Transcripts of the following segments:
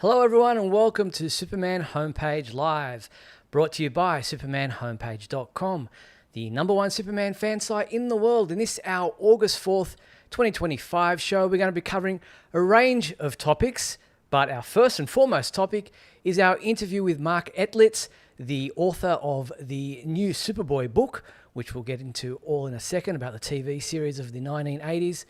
Hello, everyone, and welcome to Superman Homepage Live, brought to you by supermanhomepage.com, the number one Superman fan site in the world. In this, our August 4th, 2025 show, we're going to be covering a range of topics, but our first and foremost topic is our interview with Mark Edlitz, the author of the new Superboy book, which we'll get into all in a second, about the TV series of the 1980s.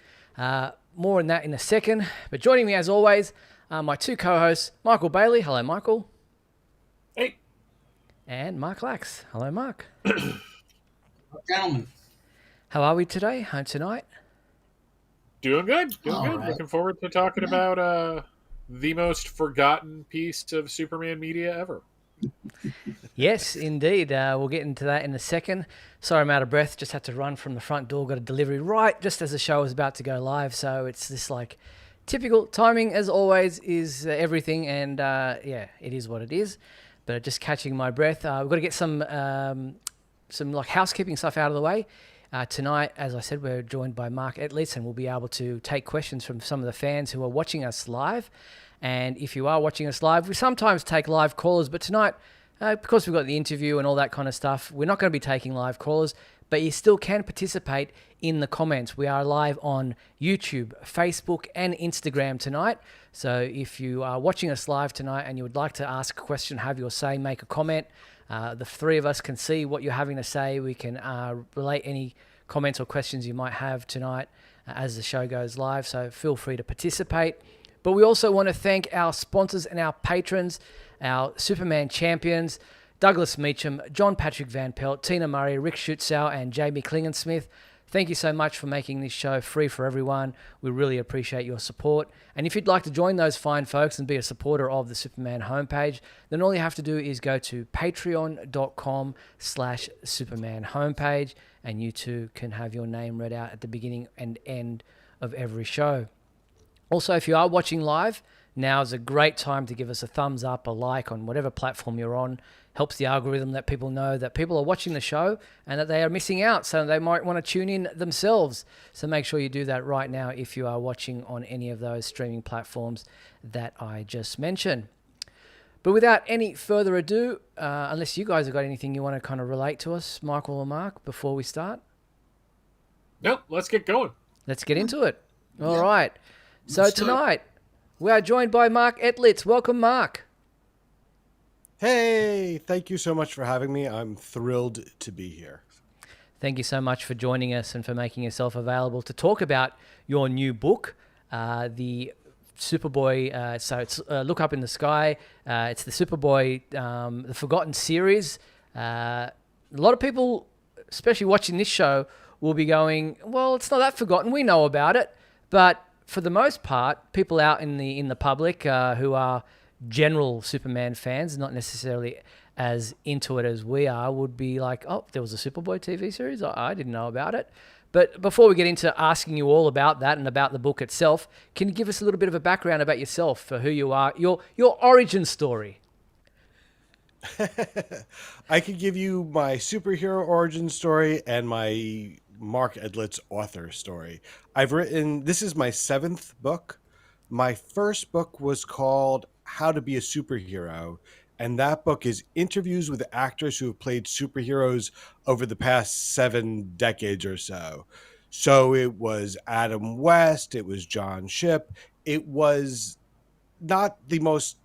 More on that in a second. But joining me, as always, my two co-hosts, Michael Bailey. Hello, Michael. Hey. And Mark Lax. Hello, Mark. Gentlemen. How are we today? Home tonight? Doing good. All Good. right. Looking forward to talking about the most forgotten piece of Superman media ever. Yes, indeed. We'll get into that in a second. Sorry, I'm out of breath. Just had to run from the front door. Got a delivery right just as the show was about to go live. So it's this like typical timing, as always, is everything. And yeah, it is what it is. But just catching my breath. We've got to get some like housekeeping stuff out of the way. Tonight, as I said, we're joined by Mark Edlitz, and we'll be able to take questions from some of the fans who are watching us live. And if you are watching us live, we sometimes take live callers, but tonight, because we've got the interview and all that kind of stuff, we're not going to be taking live callers, but you still can participate in the comments. We are live on YouTube, Facebook, and Instagram tonight. So if you are watching us live tonight and you would like to ask a question, have your say, make a comment, the three of us can see what you're having to say. We can relate any comments or questions you might have tonight as the show goes live. So feel free to participate. But we also want to thank our sponsors and our patrons, our Superman champions, Douglas Meacham, John Patrick Van Pelt, Tina Murray, Rick Schutzow, and Jamie Klingensmith. Thank you so much for making this show free for everyone. We really appreciate your support. And if you'd like to join those fine folks and be a supporter of the Superman homepage, then all you have to do is go to patreon.com/Superman homepage, and you too can have your name read out at the beginning and end of every show. Also, if you are watching live, now is a great time to give us a thumbs up, a like on whatever platform you're on. Helps the algorithm let people know that people are watching the show and that they are missing out, so they might want to tune in themselves. So make sure you do that right now if you are watching on any of those streaming platforms that I just mentioned. But without any further ado, unless you guys have got anything you want to kind of relate to us, Michael or Mark, before we start? Nope, let's get going. Let's get into it. All right. So Let's do it. tonight, we are joined by Mark Edlitz. Welcome, Mark. Hey, thank you so much for having me. I'm thrilled to be here. Thank you so much for joining us and for making yourself available to talk about your new book, the Superboy. So it's Look Up in the Sky. It's the Superboy, the Forgotten series. A lot of people, especially watching this show, will be going, well, it's not that forgotten. We know about it. But for the most part, people out in the public who are general Superman fans, not necessarily as into it as we are, would be like, oh, there was a Superboy TV series? I didn't know about it. But before we get into asking you all about that and about the book itself, can you give us a little bit of a background about yourself, for who you are, your origin story? I could give you my superhero origin story and my Mark Edlitz author story. This is my 7th book. My first book was called How to Be a Superhero, and that book is interviews with actors who have played superheroes over the past 7 decades or so. So it was Adam West, it was John Shipp. It was not the most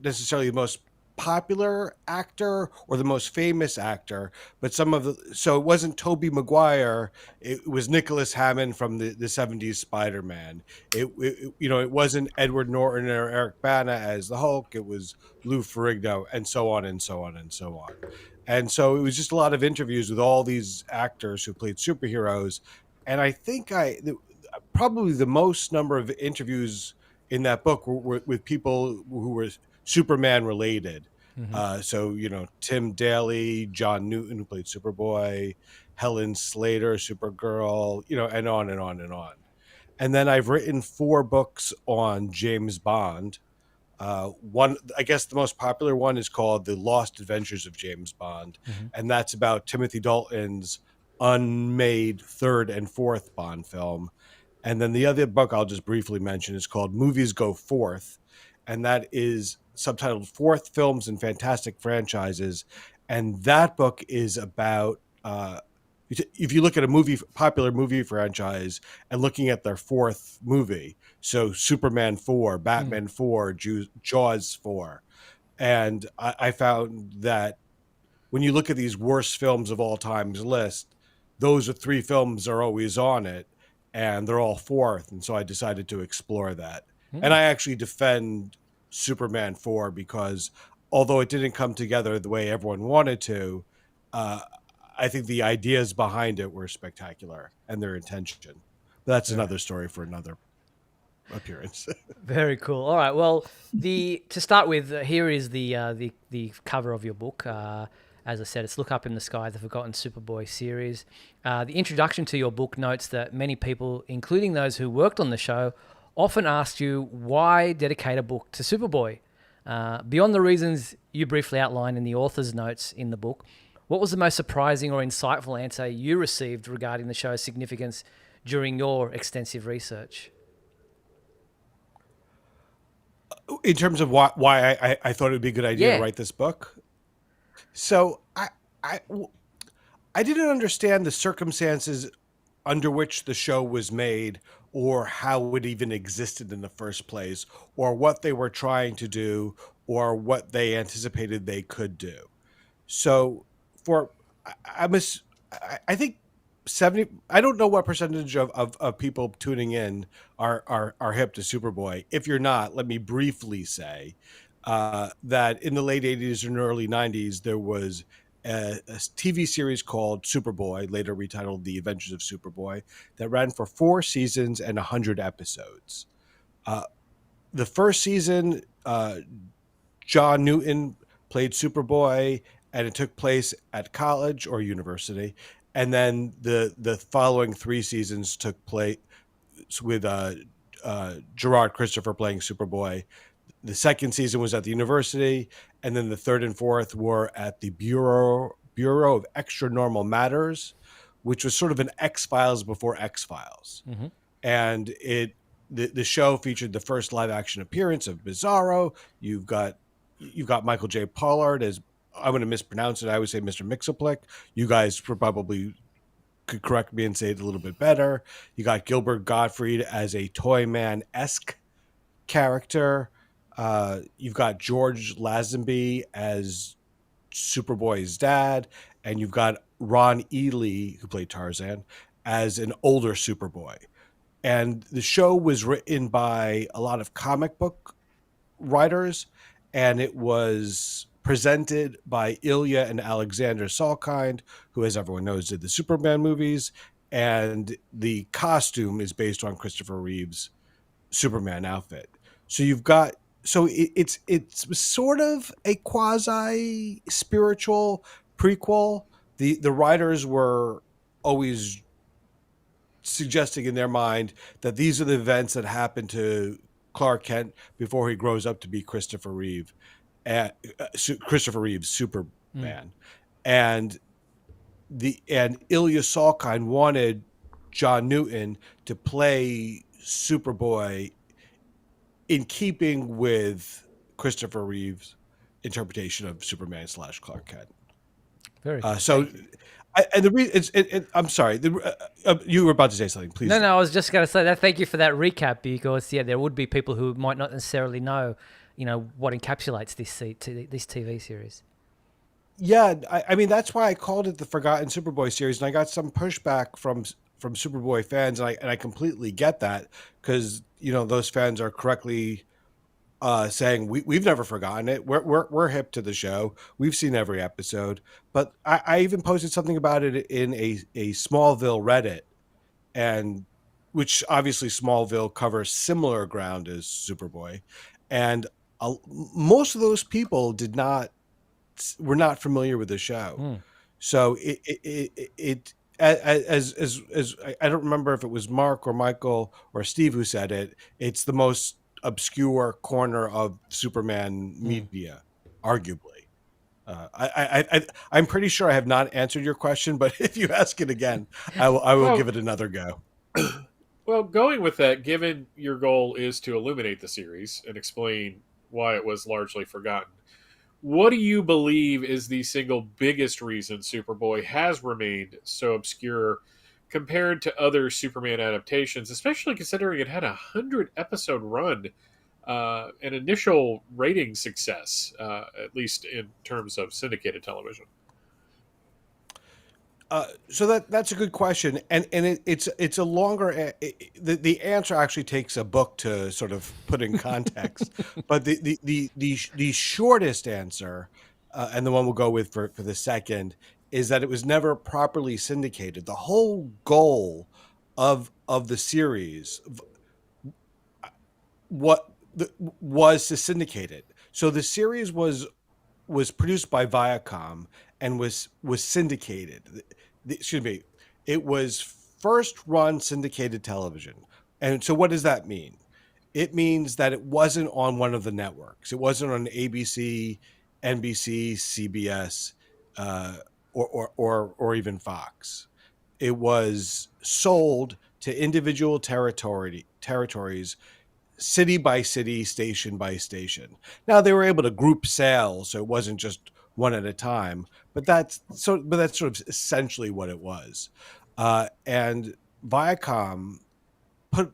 necessarily the most popular actor or the most famous actor, but so it wasn't Tobey Maguire, it was Nicholas Hammond from the 70s Spider-Man. It wasn't Edward Norton or Eric Bana as the Hulk, it was Lou Ferrigno, and so on and so on and so on. And so it was just a lot of interviews with all these actors who played superheroes. And I think probably the most number of interviews in that book were with people who were Superman related. So, Tim Daly, John Newton, who played Superboy, Helen Slater, Supergirl, and on and on and on. And then I've written 4 books on James Bond. One, I guess the most popular one is called The Lost Adventures of James Bond. And that's about Timothy Dalton's unmade 3rd and 4th Bond film. And then the other book I'll just briefly mention is called Movies Go Forth. and that is subtitled Fourth Films and Fantastic Franchises. And that book is about if you look at a popular movie franchise and looking at their fourth movie, so Superman 4, Batman 4, Jaws 4. And I found that when you look at these worst films of all time's list, those are 3 films are always on it, and they're all fourth. And so I decided to explore that. And I actually defend Superman 4 because although it didn't come together the way everyone wanted to, I think the ideas behind it were spectacular and their intention. But that's another story for another appearance. Very cool. All right. Well, to start with, here is the cover of your book. As I said, it's Look Up in the Sky, the Forgotten Superboy series. The introduction to your book notes that many people, including those who worked on the show, often asked you why dedicate a book to Superboy. Beyond the reasons you briefly outline in the author's notes in the book, what was the most surprising or insightful answer you received regarding the show's significance during your extensive research? In terms of why I thought it would be a good idea to write this book. So I didn't understand the circumstances under which the show was made or how it even existed in the first place or what they were trying to do or what they anticipated they could do. So I think 70, I don't know what percentage of people tuning in are hip to Superboy. If you're not, let me briefly say that in the late 80s and early 90s, there was a TV series called Superboy, later retitled The Adventures of Superboy, that ran for 4 seasons and 100 episodes. The first season, John Newton played Superboy, and it took place at college or university. And then the following 3 seasons took place with Gerard Christopher playing Superboy. The second season was at the university, and then the third and fourth were at the Bureau of Extra Normal Matters, which was sort of an X-Files before X-Files. Mm-hmm. And the show featured the first live action appearance of Bizarro. You've got Michael J. Pollard as, I'm going to mispronounce it, I would say Mr. Mixoplick. You guys probably could correct me and say it a little bit better. You got Gilbert Gottfried as a Toyman-esque character. You've got George Lazenby as Superboy's dad, and you've got Ron Ely, who played Tarzan, as an older Superboy. And the show was written by a lot of comic book writers, and it was presented by Ilya and Alexander Salkind, who, as everyone knows, did the Superman movies, and the costume is based on Christopher Reeve's Superman outfit. So it's sort of a quasi spiritual prequel. The writers were always suggesting in their mind that these are the events that happened to Clark Kent before he grows up to be Christopher Reeve's Superman. And Ilya Salkind wanted John Newton to play Superboy in keeping with Christopher Reeve's interpretation of Superman / Clark Kent. Very I'm sorry. You were about to say something, please. No, I was just going to say that. Thank you for that recap, because there would be people who might not necessarily know, what encapsulates this TV series. Yeah, I mean that's why I called it the Forgotten Superboy series, and I got some pushback from Superboy fans, and I completely get that, because those fans are correctly saying we've never forgotten it. We're hip to the show. We've seen every episode. But I even posted something about it in a Smallville Reddit, and which obviously Smallville covers similar ground as Superboy, and most of those people were not familiar with the show. So it as I don't remember if it was Mark or Michael or Steve who said it. It's the most obscure corner of Superman media, arguably. I'm pretty sure I have not answered your question, but if you ask it again, I will give it another go. Well, going with that, given your goal is to illuminate the series and explain why it was largely forgotten. What do you believe is the single biggest reason Superboy has remained so obscure compared to other Superman adaptations, especially considering it had a 100 episode run, an initial rating success, at least in terms of syndicated television? So that's a good question, and it's a longer. The answer actually takes a book to sort of put in context, but the shortest answer, and the one we'll go with for the second, is that it was never properly syndicated. The whole goal of the series, was to syndicate it. So the series was produced by Viacom and was syndicated. Excuse me, it was first run syndicated television. And so what does that mean? It means that it wasn't on one of the networks. It wasn't on ABC, NBC, CBS, or even Fox. It was sold to individual territories, city by city, station by station. Now they were able to group sales, so it wasn't just one at a time. But that's sort of essentially what it was. And Viacom put,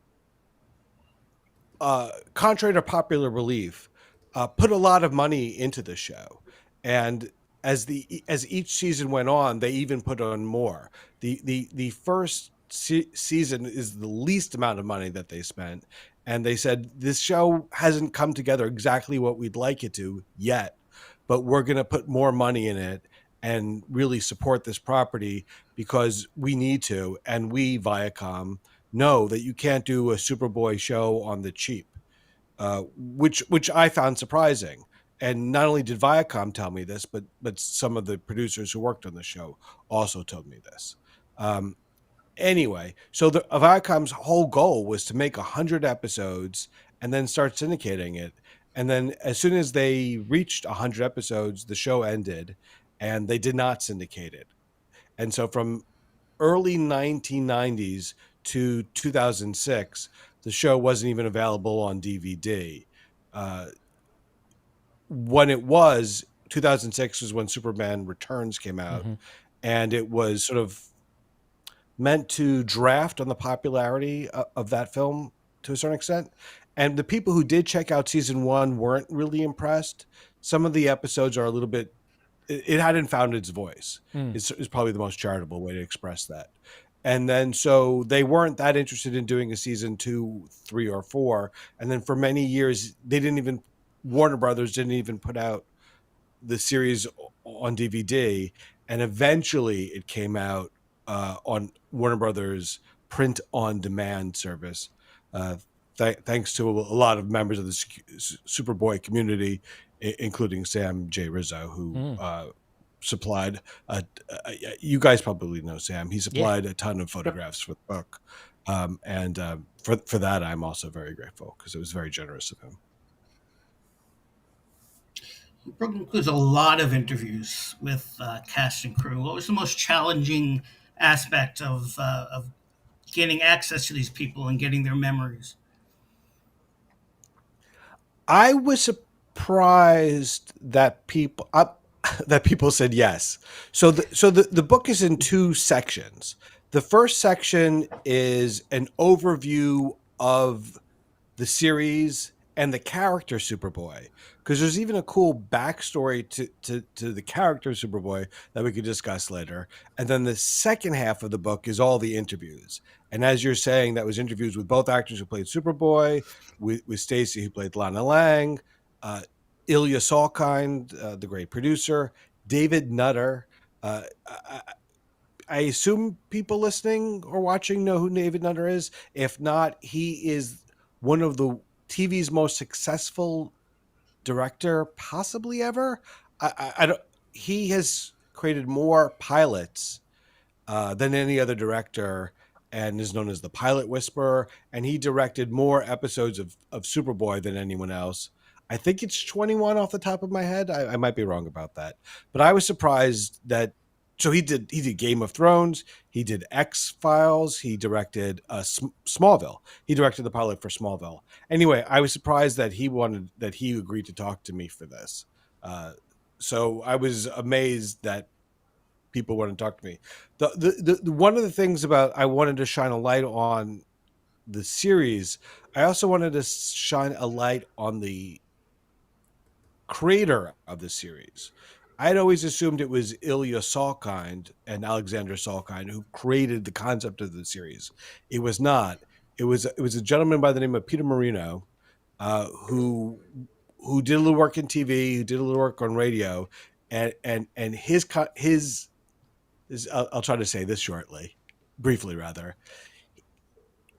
contrary to popular belief, put a lot of money into the show, and as each season went on, they even put on more. The first season is the least amount of money that they spent, and they said this show hasn't come together exactly what we'd like it to yet, but we're going to put more money in it and really support this property because we need to, and we Viacom know that you can't do a Superboy show on the cheap, which I found surprising. And not only did Viacom tell me this, but some of the producers who worked on the show also told me this. Anyway, so Viacom's whole goal was to make 100 episodes and then start syndicating it. And then as soon as they reached 100 episodes, the show ended, and they did not syndicate it. And so from early 1990s to 2006, the show wasn't even available on DVD. When it was, 2006 was when Superman Returns came out, and it was sort of meant to draft on the popularity of that film to a certain extent. And the people who did check out season one weren't really impressed. Some of the episodes are a little bit, it hadn't found its voice. Is probably the most charitable way to express that. And then so they weren't that interested in doing a season 2, 3, or 4. And then for many years, Warner Brothers didn't even put out the series on DVD. And eventually it came out on Warner Brothers print on demand service. Thanks to a lot of members of the Superboy community, including Sam J. Rizzo, who supplied, you guys probably know Sam. He supplied a ton of photographs for the book. And for that, I'm also very grateful because it was very generous of him. The book includes a lot of interviews with cast and crew. What was the most challenging aspect of getting access to these people and getting their memories? I was surprised that people said yes. So the book is in 2 sections. The first section is an overview of the series and the character Superboy, because there's even a cool backstory to the character Superboy that we could discuss later. And then the second half of the book is all the interviews. And as you're saying, that was interviews with both actors who played Superboy, with Stacy, who played Lana Lang, Ilya Salkind, the great producer, David Nutter. I assume people listening or watching know who David Nutter is. If not, he is one of the TV's most successful director possibly ever. I don't. He has created more pilots than any other director, and is known as the Pilot Whisperer. And he directed more episodes of Superboy than anyone else. I think it's 21 off the top of my head. I might be wrong about that, but I was surprised that so he did Game of Thrones, he did X-Files, he directed Smallville. He directed the pilot for Smallville. Anyway, I was surprised that he agreed to talk to me for this. So I was amazed that people wanted to talk to me. The one of the things about I wanted to shine a light on the series, I also wanted to shine a light on the creator of the series. I'd always assumed it was Ilya Salkind and Alexander Salkind who created the concept of the series. It was not. It was a gentleman by the name of Peter Marino, who did a little work in TV, who did a little work on radio, and his I'll try to say this briefly rather.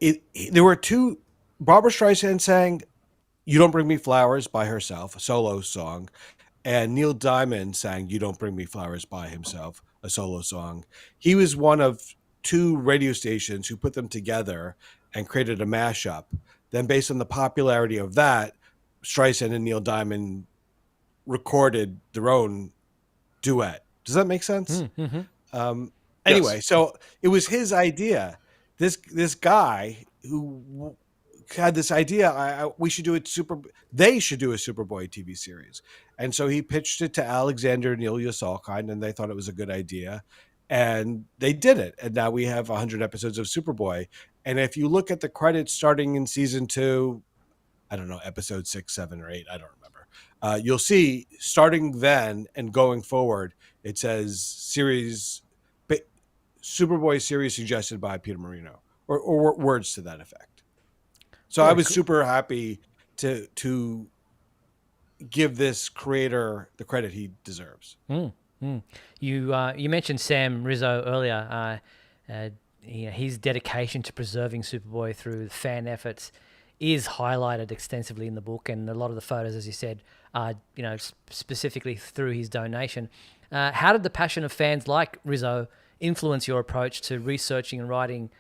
There were two. Barbra Streisand sang "You Don't Bring Me Flowers" by herself, a solo song, and Neil Diamond sang "You Don't Bring Me Flowers" by himself, a solo song. He was one of two radio stations who put them together and created a mashup. Then, based on the popularity of that, Streisand and Neil Diamond recorded their own duet. Does that make sense? Mm-hmm. Anyway, Yes. so it was his idea. This guy who had this idea, we should do they should do a Superboy TV series. And so he pitched it to Alexander and Ilya Salkind, and they thought it was a good idea. And they did it. And now we have 100 episodes of Superboy. And if you look at the credits starting in season 2, I don't know, episode 6, 7, or 8, I don't remember. You'll see starting then and going forward, it says Superboy series suggested by Peter Marino, or words to that effect. So I was super happy to give this creator the credit he deserves. You mentioned Sam Rizzo earlier. His dedication to preserving Superboy through fan efforts is highlighted extensively in the book, and a lot of the photos, as you said, are specifically through his donation. How did the passion of fans like Rizzo influence your approach to researching and writing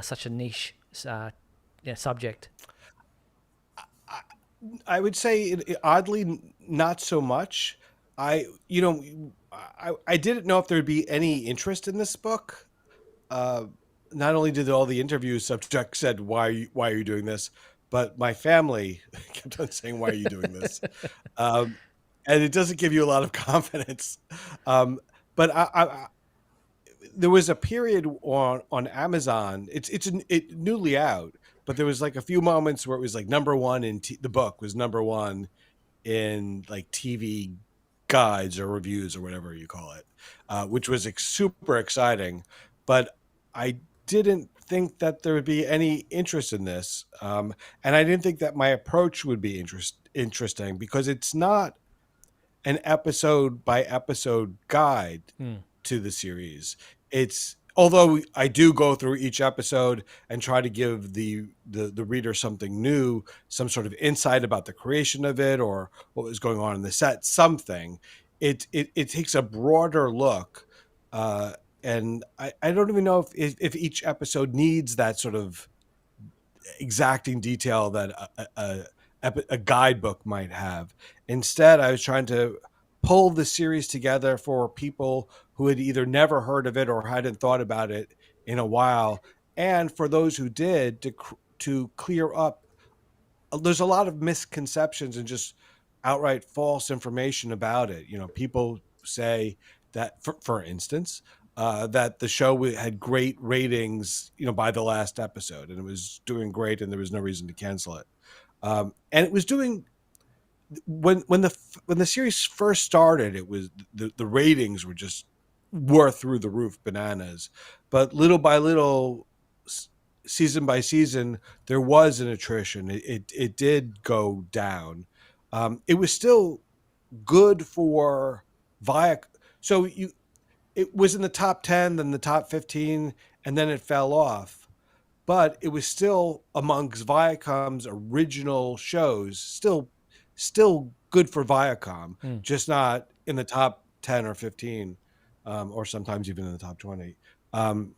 such a niche subject? I would say, oddly, not so much. I didn't know if there'd be any interest in this book. Not only did all the interview subjects said, why are you doing this? But my family kept on saying, why are you doing this? And it doesn't give you a lot of confidence. But there was a period on Amazon. It's newly out, but there was like a few moments where it was like number one in the book was number one in like TV guides or reviews or whatever you call it, which was super exciting. But I didn't think that there would be any interest in this, and I didn't think that my approach would be interesting because it's not an episode by episode guide to the series. It's, although I do go through each episode and try to give the reader something new, some sort of insight about the creation of it or what was going on in the set, something. It takes a broader look, and I don't even know if each episode needs that sort of exacting detail that a guidebook might have. Instead, I was trying to pull the series together for people who had either never heard of it or hadn't thought about it in a while, and for those who did, to clear up. There's a lot of misconceptions and just outright false information about it. People say that, for instance, that the show had great ratings, by the last episode, and it was doing great, and there was no reason to cancel it. And it was doing, when the series first started, it was the ratings were through the roof, bananas. But little by little, season by season, there was an attrition. It did go down. It was still good for Viacom. So it was in the top 10, then the top 15, and then it fell off. But it was still amongst Viacom's original shows, still good for Viacom, just not in the top 10 or 15, or sometimes even in the top 20. And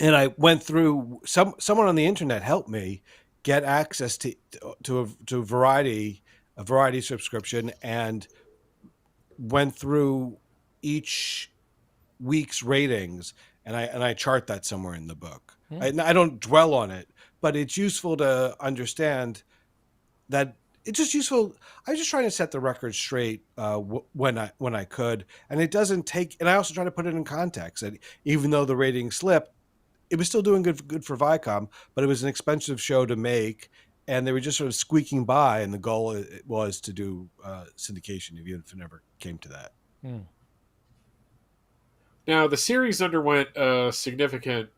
I went through, someone on the internet helped me get access to a variety subscription, and went through each week's ratings, and I chart that somewhere in the book. Hmm. I don't dwell on it, but it's useful to understand that it's just useful. I was just trying to set the record straight when I could, and it doesn't take. And I also try to put it in context that even though the ratings slipped, it was still doing good for Viacom, but it was an expensive show to make, and they were just sort of squeaking by. And the goal was to do syndication, even if it never came to that. Hmm. Now, the series underwent a significant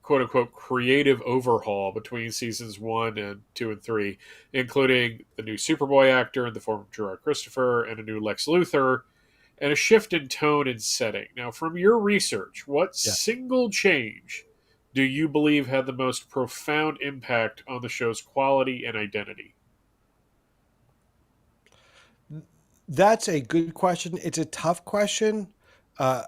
quote unquote creative overhaul between seasons 1 and 2 and 3, including the new Superboy actor in the form of Gerard Christopher and a new Lex Luthor, and a shift in tone and setting. Now, from your research, what Yeah. single change do you believe had the most profound impact on the show's quality and identity? That's a good question. It's a tough question. Uh,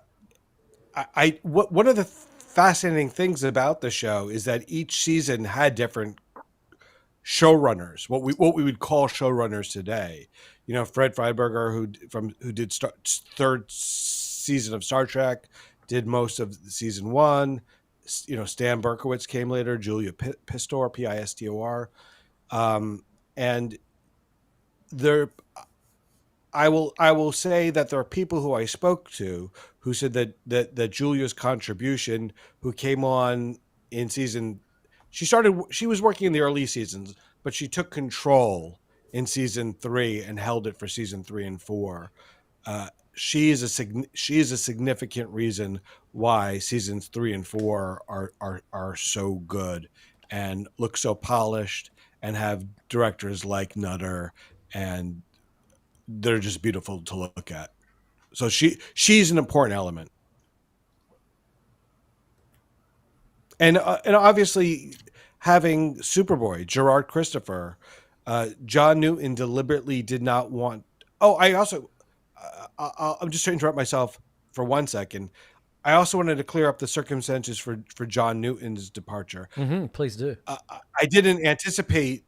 one of the fascinating things about the show is that each season had different showrunners, what we would call showrunners today. You know, Fred Freiberger, who did third season of Star Trek, did most of season one. You know, Stan Berkowitz came later. Julia Pistor, Pistor, and there. I will say that there are people who I spoke to who said that Julia's contribution, who came on in season, she was working in the early seasons, but she took control in season 3 and held it for season 3 and 4. She is a significant reason why seasons 3 and 4 are so good and look so polished and have directors like Nutter, and they're just beautiful to look at. So she's an important element, and obviously having Superboy, Gerard Christopher, John Newton deliberately did not want. Oh, I also I'm just to interrupt myself for 1 second. I also wanted to clear up the circumstances for John Newton's departure. Mm-hmm. Please do. I didn't anticipate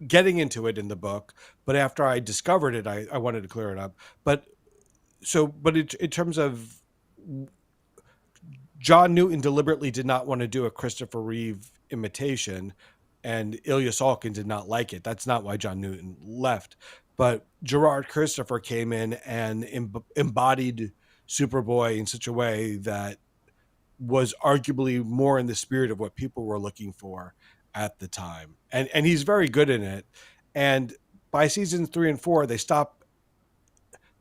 getting into it in the book, but after I discovered it, I wanted to clear it up. But in terms of John Newton deliberately did not want to do a Christopher Reeve imitation, and Ilya Salkin did not like it. That's not why John Newton left. But Gerard Christopher came in and embodied Superboy in such a way that was arguably more in the spirit of what people were looking for at the time. And he's very good in it. And by seasons 3 and 4, they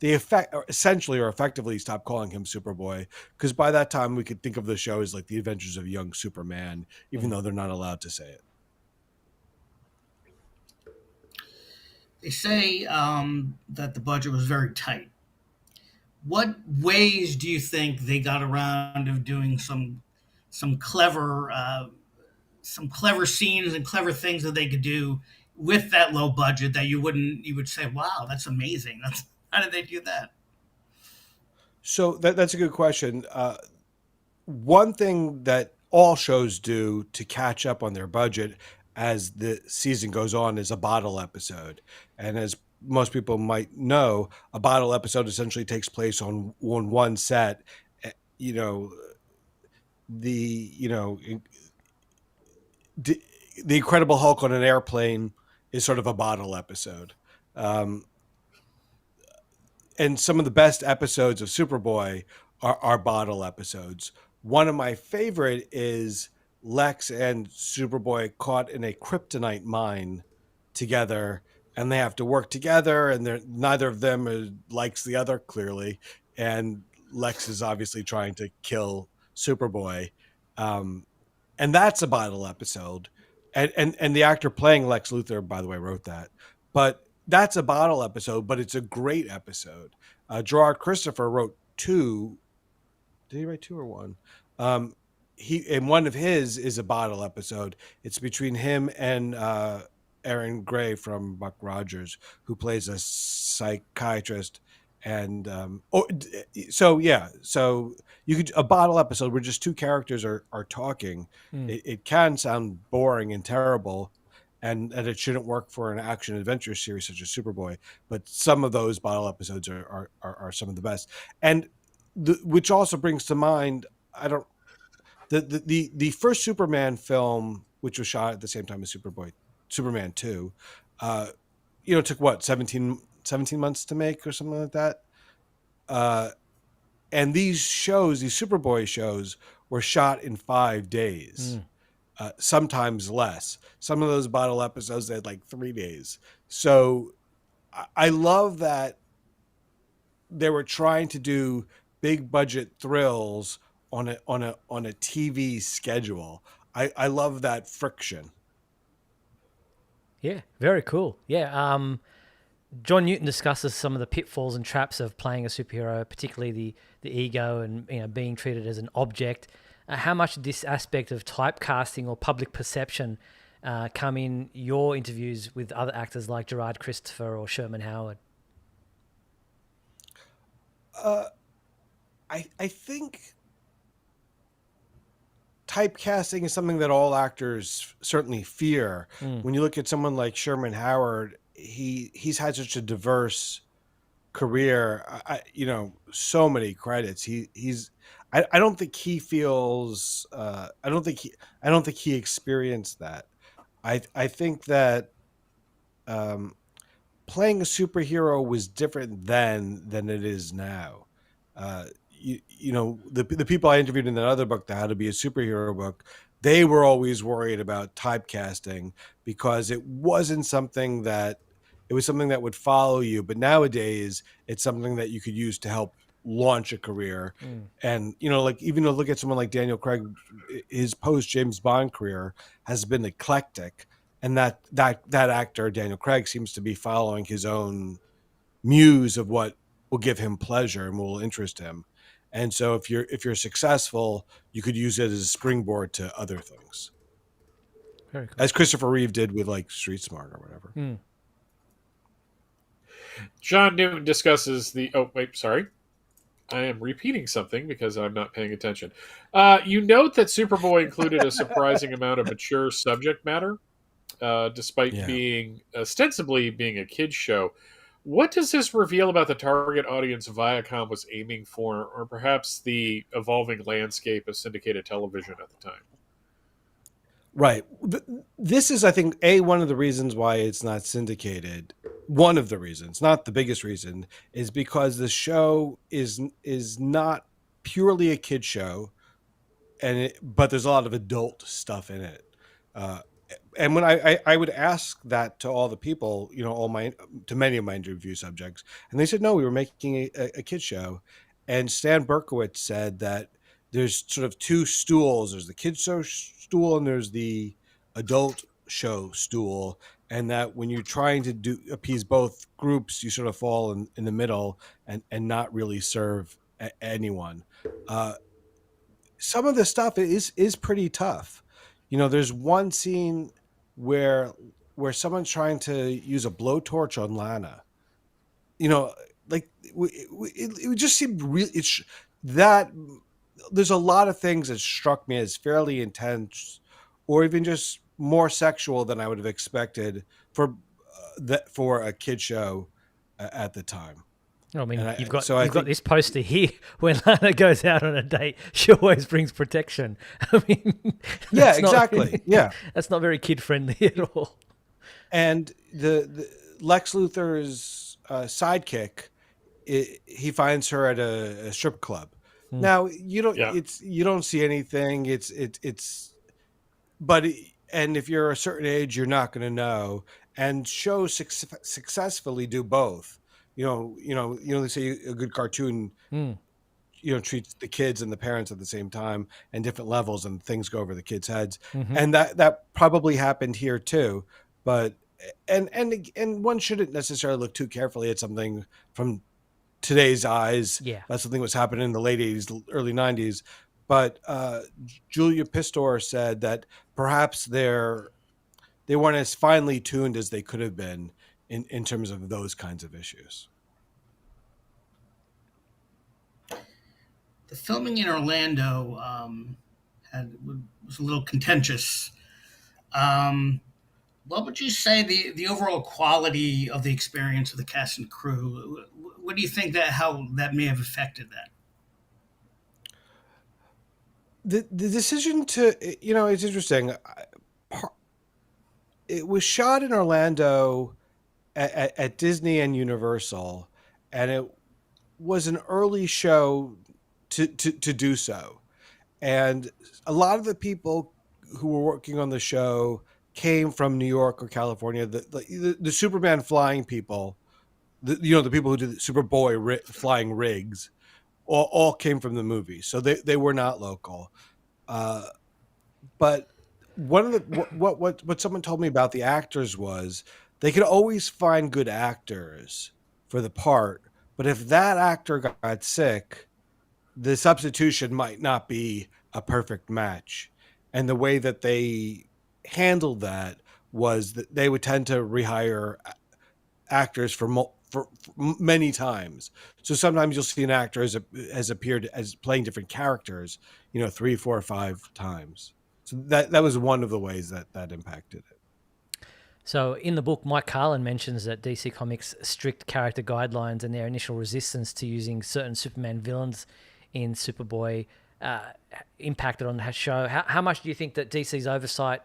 essentially or effectively stopped calling him Superboy, because by that time we could think of the show as like the Adventures of Young Superman, even though they're not allowed to say it. They say that the budget was very tight. What ways do you think they got around of doing some clever scenes and clever things that they could do with that low budget that you would say, wow, that's amazing. That's how did they do that? So that's a good question. One thing that all shows do to catch up on their budget as the season goes on is a bottle episode. And as most people might know, a bottle episode essentially takes place on one set. You know, the Incredible Hulk on an airplane is sort of a bottle episode. And some of the best episodes of Superboy are bottle episodes. One of my favorite is Lex and Superboy caught in a kryptonite mine together, and they have to work together, and neither of them likes the other, clearly. And Lex is obviously trying to kill Superboy. And that's a bottle episode. And the actor playing Lex Luthor, by the way, wrote that. But that's a bottle episode, but it's a great episode. Gerard Christopher wrote 2. Did he write 2 or 1? And one of his is a bottle episode. It's between him and Aaron Gray from Buck Rogers, who plays a psychiatrist. And so you could a bottle episode where just 2 characters are talking. It can sound boring and terrible, and it shouldn't work for an action adventure series such as Superboy. But some of those bottle episodes are some of the best. And which also brings to mind, I don't the first Superman film, which was shot at the same time as Superman 2, uh, took what, 17 months to make or something like that. Uh, and these Superboy shows, were shot in 5 days, sometimes less. Some of those bottle episodes they had like 3 days. So I love that they were trying to do big budget thrills on a TV schedule. I love that friction. Yeah, very cool. Yeah, John Newton discusses some of the pitfalls and traps of playing a superhero, particularly the ego and being treated as an object. How much did this aspect of typecasting or public perception come in your interviews with other actors like Gerard Christopher or Sherman Howard? I think typecasting is something that all actors certainly fear. When you look at someone like Sherman Howard, he's had such a diverse career. So many credits. He's. I don't think he feels. I don't think he experienced that. I think that playing a superhero was different then than it is now. The people I interviewed in that other book, the How to Be a Superhero book, they were always worried about typecasting because it wasn't something that it was something that would follow you. But nowadays, it's something that you could use to help launch a career. And like even to look at someone like Daniel Craig, his post James Bond career has been eclectic, and that actor Daniel Craig seems to be following his own muse of what will give him pleasure and will interest him. And so if you're successful, you could use it as a springboard to other things. Very cool. As Christopher Reeve did with like Street Smart or whatever. John Newton discusses the. Oh, wait, sorry. I am repeating something because I'm not paying attention. You note that Superboy included a surprising amount of mature subject matter, despite being ostensibly being a kid's show. What does this reveal about the target audience Viacom was aiming for, or perhaps the evolving landscape of syndicated television at the time? Right. This is, I think, one of the reasons why it's not syndicated. One of the reasons, not the biggest reason, is because the show is not purely a kid show, but there's a lot of adult stuff in it. And when I would ask that to all the people, to many of my interview subjects, and they said, no, we were making a kid show. And Stan Berkowitz said that there's sort of two stools. There's the kid show stool and there's the adult show stool. And that when you're trying to appease both groups, you sort of fall in the middle and not really serve anyone. Some of the stuff is pretty tough. There's one scene where someone's trying to use a blowtorch on Lana. Like it would just seem really that there's a lot of things that struck me as fairly intense, or even just more sexual than I would have expected for a kid show at the time. I mean, you've got this poster here. When Lana goes out on a date, she always brings protection. I mean, yeah, exactly. That's not very kid friendly at all. And the Lex Luthor's sidekick, he finds her at a strip club. Now you don't see anything. And if you're a certain age, you're not going to know. And shows successfully do both. They say a good cartoon, treats the kids and the parents at the same time and different levels, and things go over the kids' heads. And that probably happened here too. But and one shouldn't necessarily look too carefully at something from today's eyes. Yeah, that's something was happening in the late 80s, early 90s. But Julia Pistor said that perhaps they weren't as finely tuned as they could have been in terms of those kinds of issues. The filming in Orlando was a little contentious. What would you say the overall quality of the experience of the cast and crew? What do you think how that may have affected that? The decision to, it's interesting. It was shot in Orlando at Disney and Universal, and it was an early show to do so. And a lot of the people who were working on the show came from New York or California. The Superman flying people, the people who did the Superboy flying rigs, all came from the movie, so they were not local. Uh, but one of the what someone told me about the actors was they could always find good actors for the part, but if that actor got sick, the substitution might not be a perfect match. And the way that they handled that was that they would tend to rehire actors for many times. So sometimes you'll see an actor has appeared as playing different characters, 3, 4, 5 times. So that was one of the ways that impacted it. So in the book, Mike Carlin mentions that DC Comics' strict character guidelines and their initial resistance to using certain Superman villains in Superboy impacted on the show. How much do you think that DC's oversight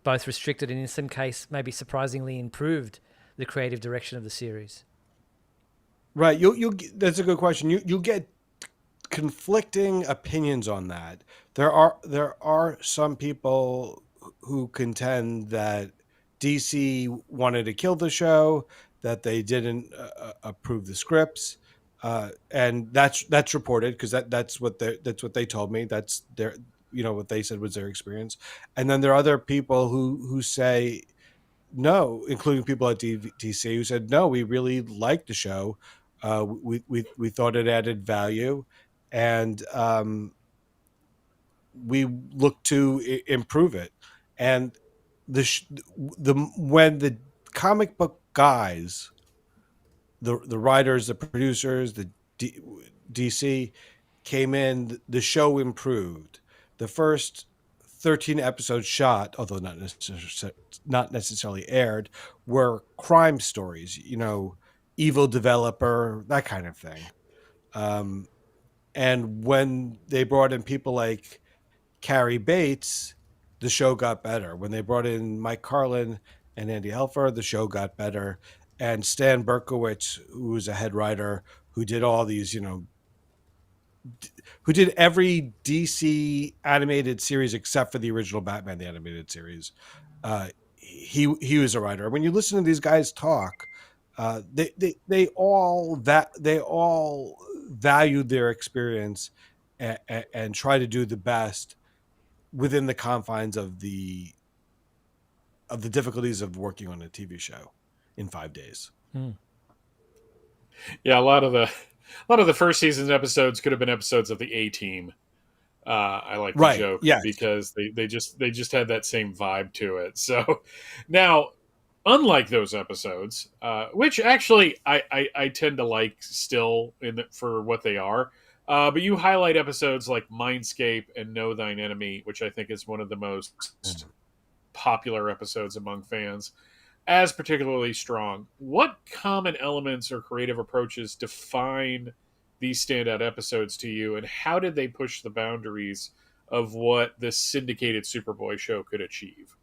both restricted and in some case maybe surprisingly improved the creative direction of the series? Right. That's a good question. You'll get conflicting opinions on that. There are some people who contend that DC wanted to kill the show, that they didn't approve the scripts, and that's reported because that's what they told me. That's their what they said was their experience. And then there are other people who say no, including people at DC who said no, we really liked the show. We thought it added value, and we looked to improve it. And when the comic book guys, the writers, the producers, the DC came in, the show improved. The first 13 episodes shot, although not necessarily aired, were crime stories, evil developer, that kind of thing. And when they brought in people like Carrie Bates, the show got better. When they brought in Mike Carlin and Andy Helfer, the show got better. And Stan Berkowitz, who was a head writer, who did all these, who did every DC animated series except for the original Batman the animated series. He was a writer. When you listen to these guys talk, they all valued their experience and try to do the best within the confines of the difficulties of working on a TV show in 5 days. Yeah, a lot of the first season's episodes could have been episodes of the A Team. I like to joke because they just had that same vibe to it. So now, unlike those episodes, which actually I tend to like still for what they are, but you highlight episodes like Mindscape and Know Thine Enemy, which I think is one of the most popular episodes among fans, as particularly strong. What common elements or creative approaches define these standout episodes to you, and how did they push the boundaries of what the syndicated Superboy show could achieve?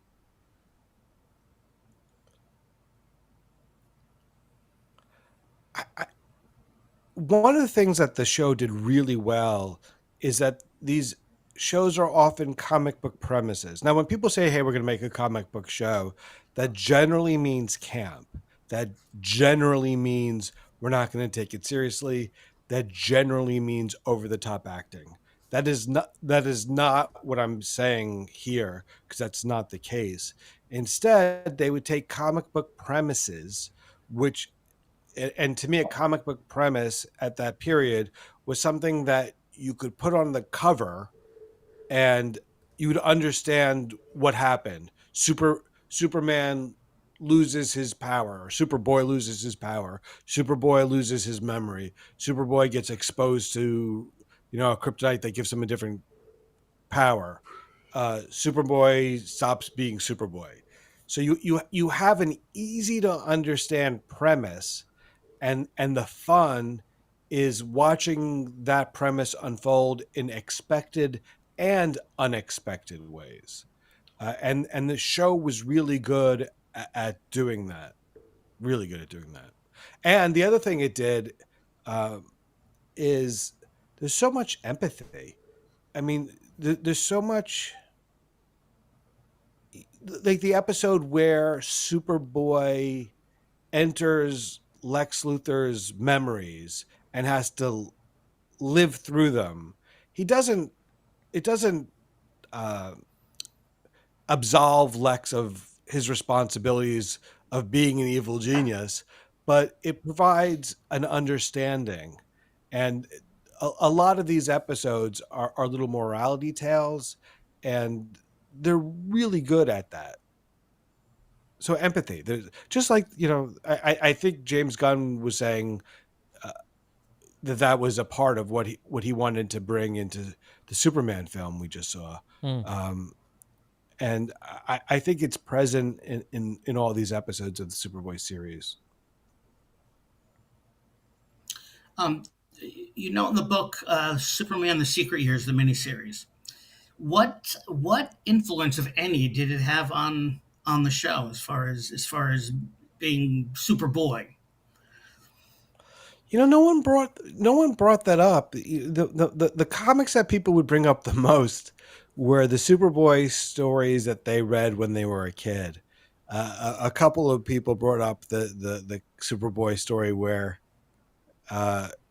One of the things that the show did really well is that these shows are often comic book premises. Now, when people say, hey, we're going to make a comic book show, that generally means camp. That generally means we're not going to take it seriously. That generally means over the top acting. That is not what I'm saying here, because that's not the case. Instead, they would take comic book premises, which, and to me, a comic book premise at that period was something that you could put on the cover and you would understand what happened. Superman loses his power, or Superboy loses his power, Superboy loses his memory, Superboy gets exposed to a kryptonite that gives him a different power, Superboy stops being Superboy. So you have an easy to understand premise, and the fun is watching that premise unfold in expected and unexpected ways. And the show was really good at doing that. Really good at doing that. And the other thing it did uh, is there's so much empathy. I mean, there's so much, like the episode where Superboy enters Lex Luthor's memories and has to live through them. He doesn't. It doesn't uh, absolve Lex of his responsibilities of being an evil genius, but it provides an understanding. And a lot of these episodes are little morality tales, and they're really good at that. So empathy, there's just like, I think James Gunn was saying that was a part of what he wanted to bring into the Superman film we just saw. Um, and I think it's present in all these episodes of the Superboy series. In the book Superman: The Secret Years, the miniseries, what influence, if any, did it have on the show as far as being Superboy? No one brought that up. The comics that people would bring up the most were the Superboy stories that they read when they were a kid. A couple of people brought up the Superboy story where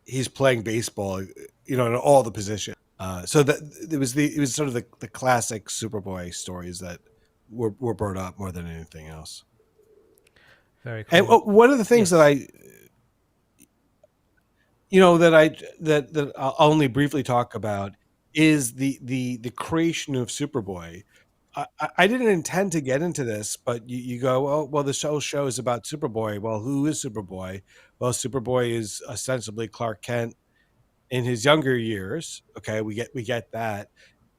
he's playing baseball, in all the positions. So that it was sort of the classic Superboy stories that were brought up more than anything else. Very cool. And one of the things Yes. that that I'll only briefly talk about is the creation of Superboy. I didn't intend to get into this, but you go, oh, well, the show is about Superboy. Well, who is Superboy? Well, Superboy is ostensibly Clark Kent in his younger years. Okay, we get that,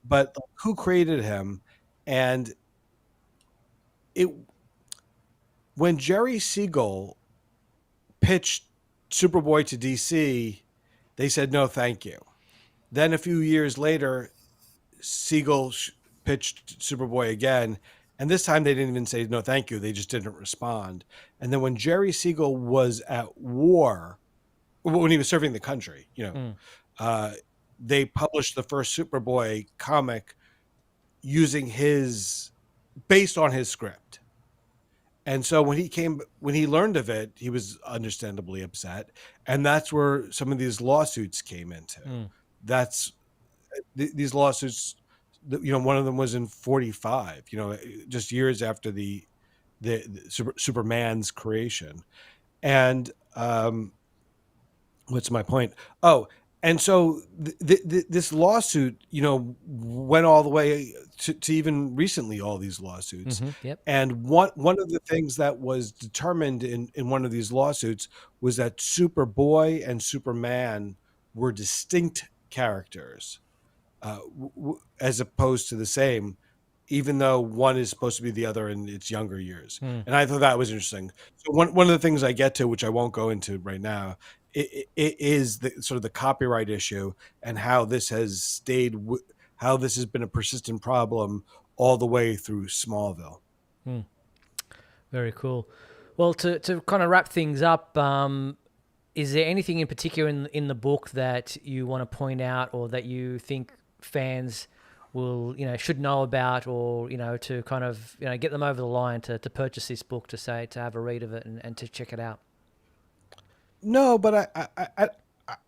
but who created him? And it when Jerry Siegel pitched Superboy to DC, they said no, thank you. Then a few years later, Siegel pitched Superboy again, and this time they didn't even say no, thank you. They just didn't respond. And then when Jerry Siegel was at war, when he was serving the country, they published the first Superboy comic based on his script. And so when he learned of it, he was understandably upset, and that's where some of these lawsuits came into. That's these lawsuits. One of them was in '45. Just years after the Superman's creation, and what's my point? Oh, and so this lawsuit, went all the way to even recently. All these lawsuits, Yep. and one of the things that was determined in one of these lawsuits was that Superboy and Superman were distinct characters, as opposed to the same, even though one is supposed to be the other in its younger years. And I thought that was interesting. So one of the things I get to, which I won't go into right now, it is the sort of the copyright issue and how this has how this has been a persistent problem all the way through Smallville. Very cool. Well, to kind of wrap things up, is there anything in particular in the book that you want to point out, or that you think fans will should know about, or to kind of get them over the line to purchase this book, to have a read of it and to check it out? No, but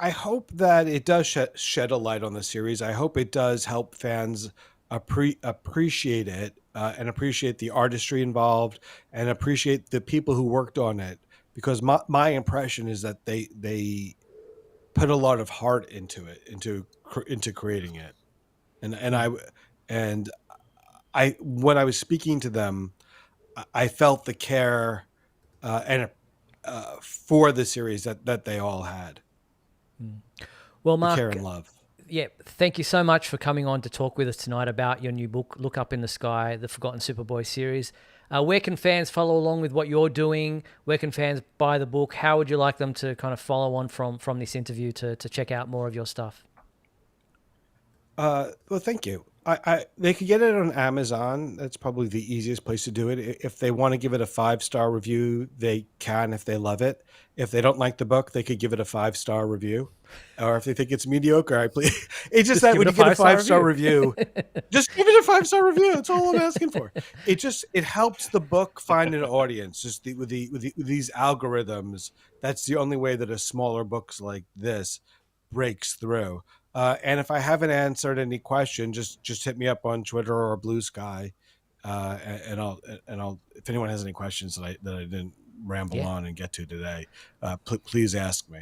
I hope that it does shed a light on the series. I hope it does help fans appreciate it, and appreciate the artistry involved, and appreciate the people who worked on it. Because my impression is that they put a lot of heart into it, into creating it, and I when I was speaking to them, I felt the care and for the series that they all had. Well, The Mark, care and love. yeah, thank you so much for coming on to talk with us tonight about your new book, Look Up in the Sky, the Forgotten Superboy series. Where can fans follow along with what you're doing? Where can fans buy the book? How would you like them to kind of follow on from this interview to check out more of your stuff? Well, thank you. They could get it on Amazon. That's probably the easiest place to do it. If they want to give it a 5-star review, they can if they love it. If they don't like the book, they could give it a 5-star review. Or if they think it's mediocre, I please. It's just that give when it you a get a 5-star 5-star review, just give it a 5-star review. That's all I'm asking for. It helps the book find an audience. Just with these algorithms, that's the only way that a smaller books like this breaks through. And if I haven't answered any question, just hit me up on Twitter or Blue Sky, and I'll if anyone has any questions that I didn't ramble on and get to today, please ask me.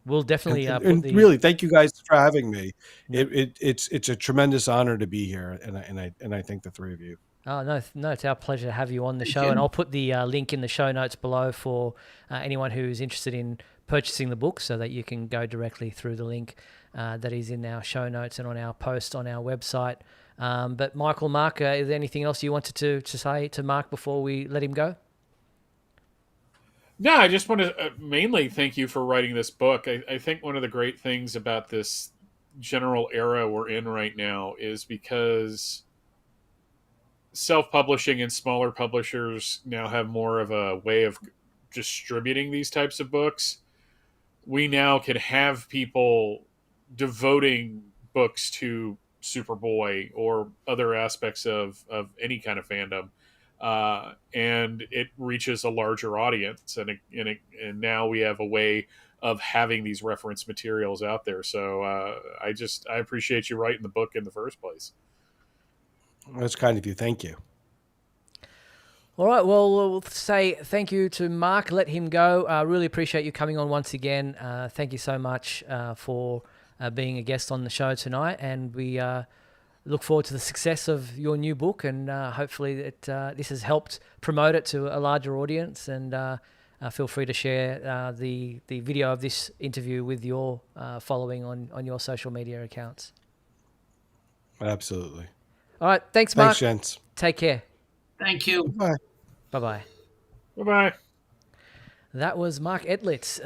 We'll definitely And really, thank you guys for having me. It's a tremendous honor to be here, and I thank the three of you. Oh, no, it's our pleasure to have you on the show. And I'll put the link in the show notes below for anyone who's interested in purchasing the book, so that you can go directly through the link that is in our show notes and on our post on our website. But Mark, is there anything else you wanted to say to Mark before we let him go? No, I just want to mainly thank you for writing this book. I think one of the great things about this general era we're in right now is because self-publishing and smaller publishers now have more of a way of distributing these types of books. We now can have people devoting books to Superboy or other aspects of any kind of fandom. And it reaches a larger audience, and now we have a way of having these reference materials out there. So I appreciate you writing the book in the first place. That's kind of you. Thank you. All right. Well, we'll say thank you to Mark. Let him go. I really appreciate you coming on once again. Thank you so much for being a guest on the show tonight, and we look forward to the success of your new book, and hopefully this has helped promote it to a larger audience. And feel free to share the video of this interview with your following on your social media accounts. Absolutely. All right. Thanks, Mark. Thanks, gents. Take care. Thank you. Bye. Bye-bye. Bye-bye. That was Mark Edlitz,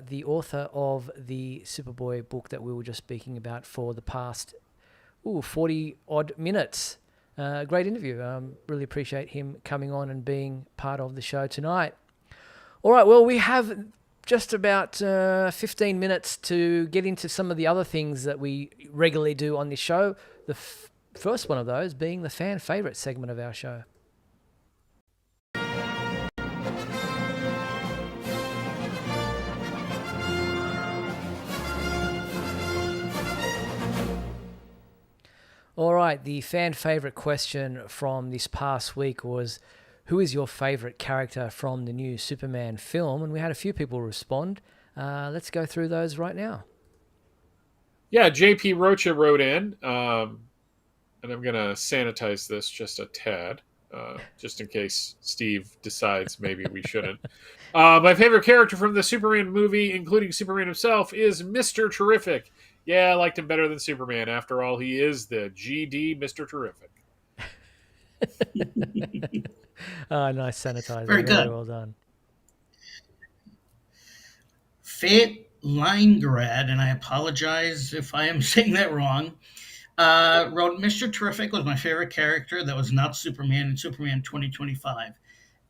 the author of the Superboy book that we were just speaking about for the past 40-odd minutes. Great interview. Really appreciate him coming on and being part of the show tonight. All right, well, we have just about 15 minutes to get into some of the other things that we regularly do on this show. The first one of those being the fan favorite segment of our show. All right, the fan favorite question from this past week was, who is your favorite character from the new Superman film? And we had a few people respond. Let's go through those right now. Yeah, JP Rocha wrote in, and I'm going to sanitize this just a tad, just in case Steve decides maybe we shouldn't. My favorite character from the Superman movie, including Superman himself, is Mr. Terrific. Yeah, I liked him better than Superman. After all, he is the GD Mr. Terrific. Nice sanitizer. Very good. Well done. Fayette Linegrad, and I apologize if I am saying that wrong, wrote, Mr. Terrific was my favorite character that was not Superman in Superman 2025.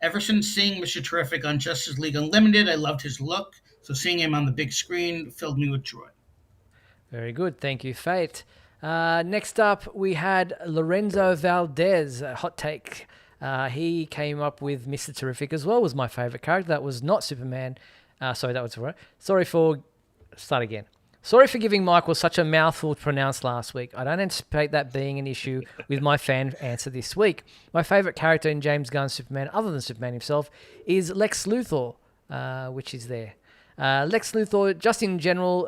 Ever since seeing Mr. Terrific on Justice League Unlimited, I loved his look, so seeing him on the big screen filled me with joy. Very good. Thank you, Fate. Next up, we had Lorenzo Valdez, Hot Take. He came up with Mr. Terrific as well, was my favorite character. That was not Superman. Sorry, that was right. Sorry for giving Michael such a mouthful to pronounce last week. I don't anticipate that being an issue with my fan answer this week. My favorite character in James Gunn's Superman, other than Superman himself, is Lex Luthor, which is there. Lex Luthor, just in general,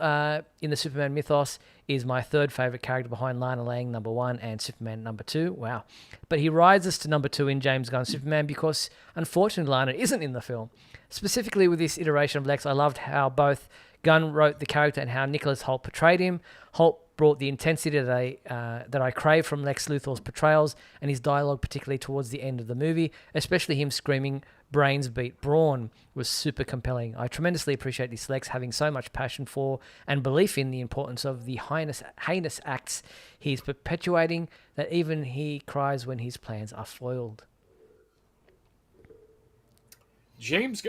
in the Superman mythos, is my third favorite character behind Lana Lang, number 1, and Superman, number 2. Wow. But he rises to number 2 in James Gunn's Superman because, unfortunately, Lana isn't in the film. Specifically with this iteration of Lex, I loved how both Gunn wrote the character and how Nicholas Hoult portrayed him. Hoult brought the intensity that I crave from Lex Luthor's portrayals and his dialogue, particularly towards the end of the movie, especially him screaming, "Brains beat brawn," was super compelling. I tremendously appreciate this Lex having so much passion for and belief in the importance of the heinous acts he's perpetuating that even he cries when his plans are foiled. James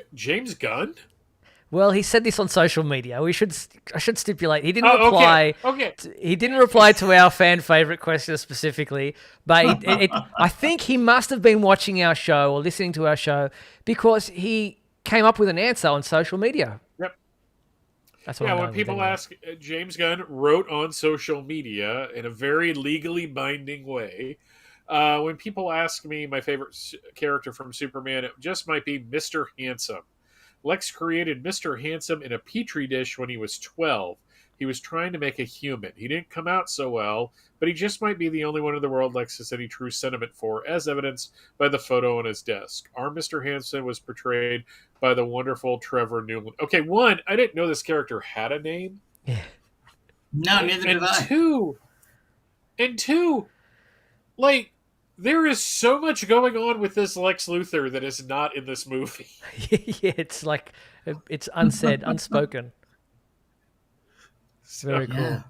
Gunn? Well, he said this on social media. I should stipulate he didn't reply. Okay. He didn't reply to our fan favorite question specifically, but I think he must have been watching our show or listening to our show because he came up with an answer on social media. Yep. That's what when people ask, James Gunn wrote on social media in a very legally binding way. When people ask me my favorite character from Superman, it just might be Mr. Handsome. Lex created Mr. Handsome in a petri dish when he was 12. He was trying to make a human. He didn't come out so well, but he just might be the only one in the world Lex has any true sentiment for, as evidenced by the photo on his desk. Our Mr. Handsome was portrayed by the wonderful Trevor Newland. Okay, one, I didn't know this character had a name. Yeah. No, neither did I. And two, like, there is so much going on with this Lex Luthor that is not in this movie. Yeah, it's like it's unsaid, unspoken. Very cool. Yeah.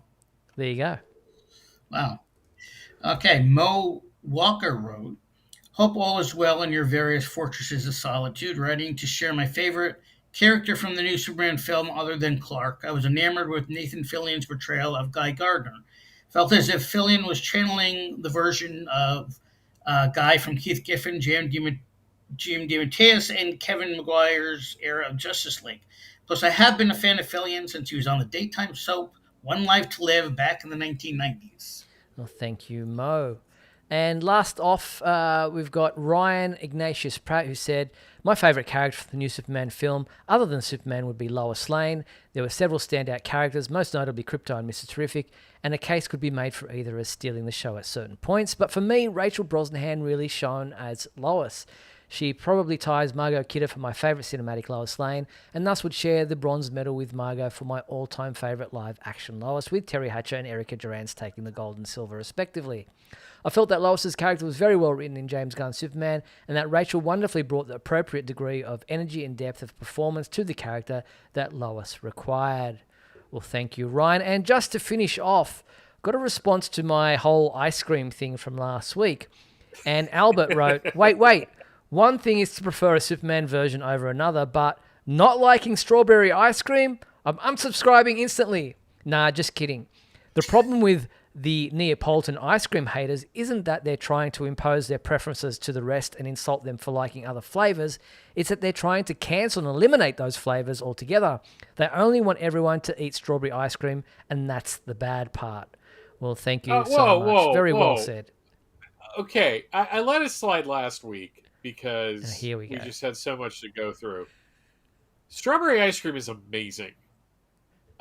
There you go. Wow. Okay, Mo Walker wrote, "Hope all is well in your various fortresses of solitude. Writing to share my favorite character from the new Superman film other than Clark. I was enamored with Nathan Fillion's portrayal of Guy Gardner. Felt as if Fillion was channeling the version of Guy from Keith Giffen, Jim DeMatteis, and Kevin Maguire's era of Justice League. Plus, I have been a fan of Fillion since he was on the daytime soap One Life to Live back in the 1990s. Well, thank you, Mo. And last off, we've got Ryan Ignatius Pratt, who said, "My favourite character for the new Superman film, other than Superman, would be Lois Lane. There were several standout characters, most notably Krypto and Mr. Terrific, and a case could be made for either as stealing the show at certain points. But for me, Rachel Brosnahan really shone as Lois. She probably ties Margot Kidder for my favourite cinematic Lois Lane, and thus would share the bronze medal with Margot for my all-time favourite live-action Lois, with Terry Hatcher and Erica Durance taking the gold and silver respectively. I felt that Lois's character was very well written in James Gunn's Superman, and that Rachel wonderfully brought the appropriate degree of energy and depth of performance to the character that Lois required." Well, thank you, Ryan. And just to finish off, got a response to my whole ice cream thing from last week. And Albert wrote, wait. One thing is to prefer a Superman version over another, but not liking strawberry ice cream? I'm unsubscribing instantly. Nah, just kidding. The problem with the Neapolitan ice cream haters isn't that they're trying to impose their preferences to the rest and insult them for liking other flavors. It's that they're trying to cancel and eliminate those flavors altogether. They only want everyone to eat strawberry ice cream, and that's the bad part. Well, thank you so much. Very well said. Okay, I let it slide last week because here we go. just had so much to go through. Strawberry ice cream is amazing.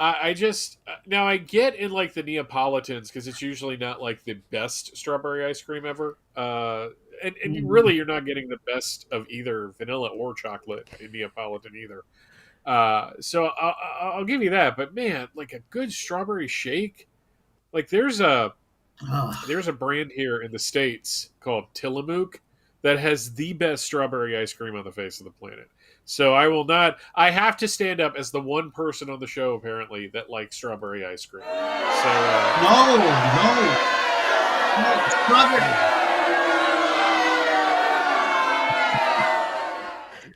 I just now I get in like the Neapolitans because it's usually not like the best strawberry ice cream ever, and really you're not getting the best of either vanilla or chocolate in Neapolitan either. So I'll give you that, but man, like a good strawberry shake, like there's a brand here in the States called Tillamook that has the best strawberry ice cream on the face of the planet. So I have to stand up as the one person on the show, apparently, that likes strawberry ice cream. So, No, strawberry.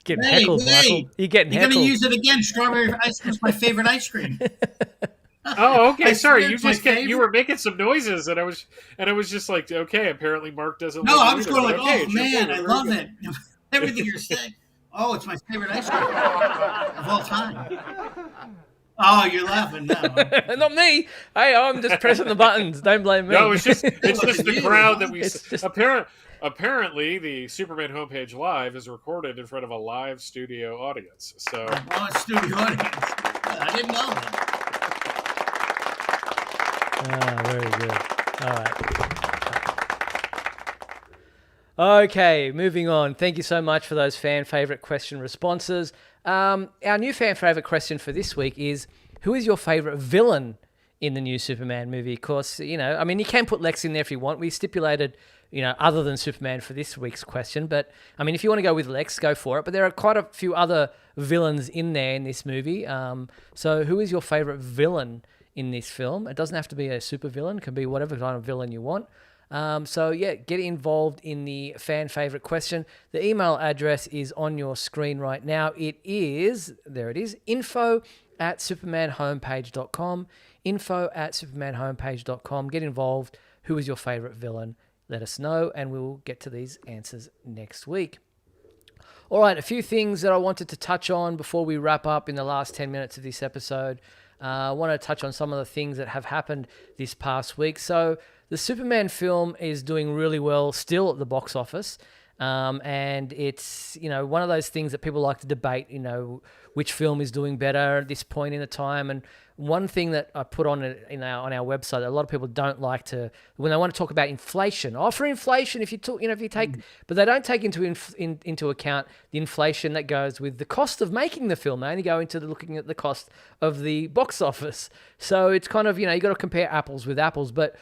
Getting heckled, Michael. You're getting You're heckled. going to use it again. Strawberry ice cream is my favorite ice cream. oh, okay. Sorry, you were making some noises, and I was just like, okay. Apparently, Mark doesn't. No, like I was either, going like, okay, oh man, I love it. it. Everything you're saying. Oh, it's my favorite ice cream of all time. Oh, you're laughing now. Not me. Hey, I'm just pressing the buttons. Don't blame me. No, it's just the crowd that we. Just... Apparently, the Superman homepage live is recorded in front of a live studio audience. So, it's studio audience. I didn't know that. Very good. All right. Okay, moving on. Thank you so much for those fan favorite question responses. Our new fan favorite question for this week is, who is your favorite villain in the new Superman movie. Of course, you can put Lex in there if you want. We stipulated, other than Superman for this week's question. But, if you want to go with Lex, go for it. But there are quite a few other villains in there in this movie. So who is your favorite villain in this film? It doesn't have to be a super villain. It can be whatever kind of villain you want. Get involved in the fan favorite question. The email address is on your screen right now. There it is, info@supermanhomepage.com, info@supermanhomepage.com. Get involved. Who is your favorite villain? Let us know, and we'll get to these answers next week. All right, a few things that I wanted to touch on before we wrap up in the last 10 minutes of this episode. I want to touch on some of the things that have happened this past week. So the Superman film is doing really well still at the box office. And it's, one of those things that people like to debate, which film is doing better at this point in the time. And one thing that I put on on our website that a lot of people don't like to, when they want to talk about inflation, for inflation, if you take, but they don't take into account the inflation that goes with the cost of making the film. They only go into looking at the cost of the box office. So it's kind of, you got to compare apples with apples, but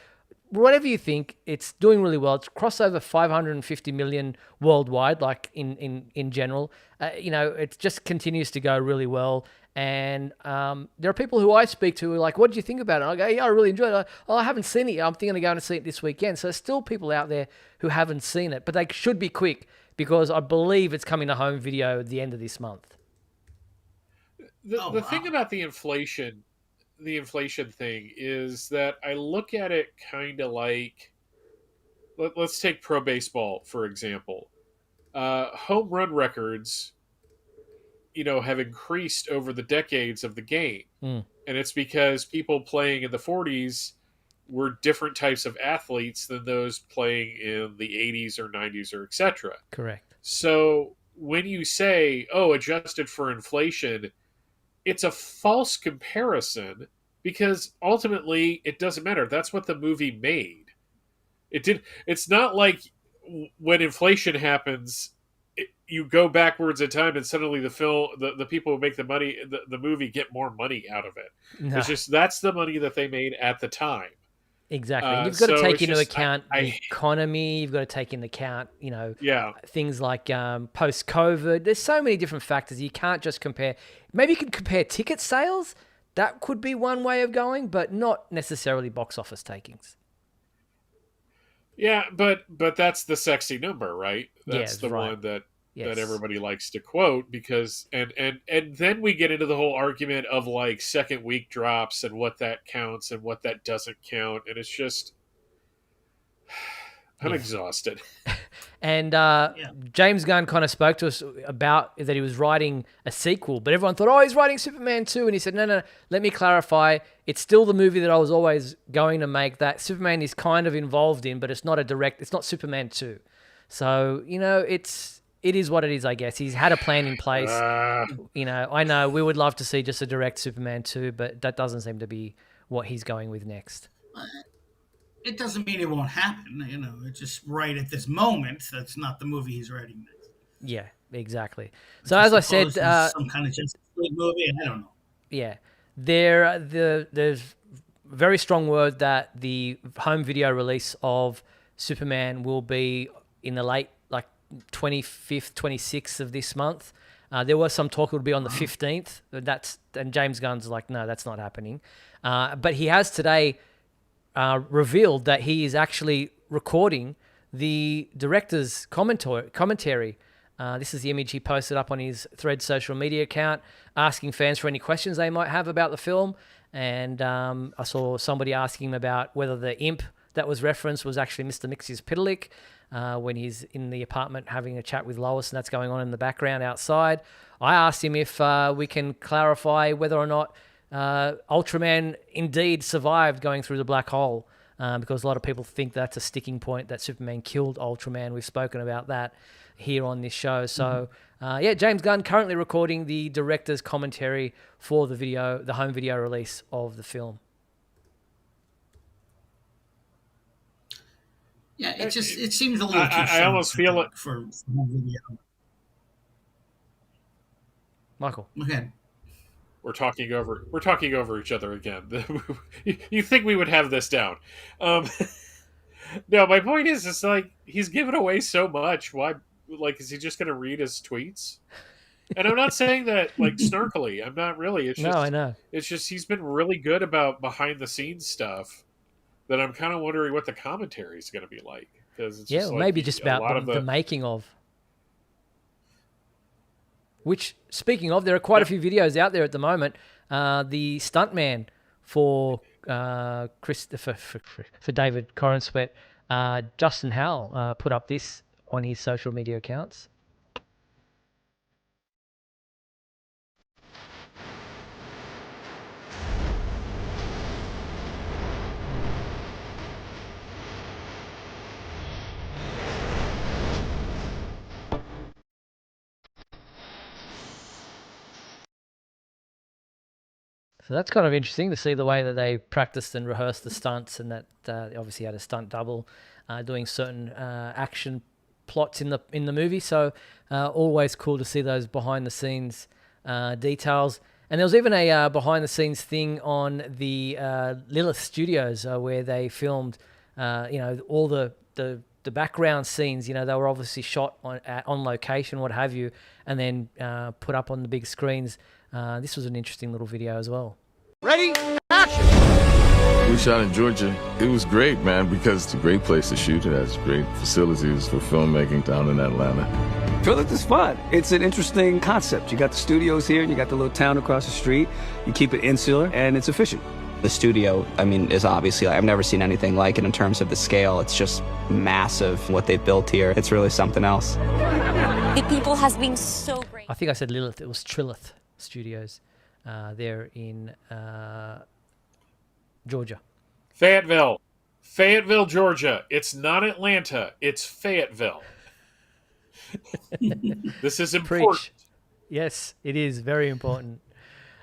whatever you think, it's doing really well. It's crossed over 550 million worldwide, like in general. It just continues to go really well. And there are people who I speak to who are like, what did you think about it? And I go, yeah, I really enjoyed it. I haven't seen it yet. I'm thinking of going to see it this weekend. So there's still people out there who haven't seen it, but they should be quick because I believe it's coming to home video at the end of this month. The thing about the inflation thing is that I look at it kind of like, let's take pro baseball, for example. Home run records, have increased over the decades of the game. And it's because people playing in the 40s were different types of athletes than those playing in the 80s or 90s or etc. Correct. So when you say, adjusted for inflation, it's a false comparison because ultimately it doesn't matter. That's what the movie made. It's not like when inflation happens, you go backwards in time and suddenly the people who make the money, the movie get more money out of it. No. It's just that's the money that they made at the time. Exactly. You've got to take into account the economy. You've got to take into account, things like post-COVID. There's so many different factors. You can't just compare. Maybe you can compare ticket sales. That could be one way of going, but not necessarily box office takings. Yeah, but that's the sexy number, right? That's the one that everybody likes to quote because and then we get into the whole argument of like second week drops and what that counts and what that doesn't count, and it's just I'm exhausted. And James Gunn kind of spoke to us about that he was writing a sequel, but everyone thought, he's writing Superman 2, and he said, no, let me clarify. It's still the movie that I was always going to make that Superman is kind of involved in, but it's not it's not Superman 2. So, it is what it is, I guess. He's had a plan in place. I know we would love to see just a direct Superman 2, but that doesn't seem to be what he's going with next. It doesn't mean it won't happen. It's just right at this moment. That's not the movie he's writing next. Yeah, exactly. So as I said, some kind of Justice League movie. I don't know. Yeah, there's very strong word that the home video release of Superman will be in the late 25th, 26th of this month. There was some talk it would be on the 15th. And James Gunn's like, no, that's not happening. But he has today revealed that he is actually recording the director's commentary. This is the image he posted up on his Threads social media account, asking fans for any questions they might have about the film. And I saw somebody asking him about whether the imp that was referenced was actually Mr. Mxyzptlk when he's in the apartment having a chat with Lois, and that's going on in the background outside. I asked him if we can clarify whether or not Ultraman indeed survived going through the black hole, because a lot of people think that's a sticking point, that Superman killed Ultraman. We've spoken about that here on this show. So, James Gunn currently recording the director's commentary for the home video release of the film. Yeah, it seems a little too I almost feel it for home video. Michael. Okay. We're talking over each other again. You think we would have this down? Um, no, my point is, it's like he's given away so much. Why? Like, is he just going to read his tweets? And I'm not saying that like snarkily. I'm not really. No, I know. It's just he's been really good about behind the scenes stuff. That I'm kind of wondering what the commentary is going to be like, because it's just like maybe just a lot about of the making of. Which, speaking of, there are quite a few videos out there at the moment. The stuntman for for David Corenswet, Justin Howell, put up this on his social media accounts. So that's kind of interesting to see the way that they practiced and rehearsed the stunts, and that they obviously had a stunt double doing certain action plots in the movie. So always cool to see those behind the scenes details. And there was even a behind the scenes thing on the Lilith Studios where they filmed, all the background scenes. They were obviously shot on location, what have you, and then put up on the big screens. This was an interesting little video as well. Ready? Action! We shot in Georgia. It was great, man, because it's a great place to shoot. It has great facilities for filmmaking down in Atlanta. Philip is fun. It's an interesting concept. You got the studios here, and you got the little town across the street. You keep it insular, and it's efficient. The studio, is obviously, I've never seen anything like it in terms of the scale. It's just massive, what they've built here. It's really something else. The people has been so great. I think I said Lilith. It was Trilith Studios there in Georgia. Fayetteville, Georgia. It's not Atlanta. It's Fayetteville. This is important. Preach. Yes, it is very important.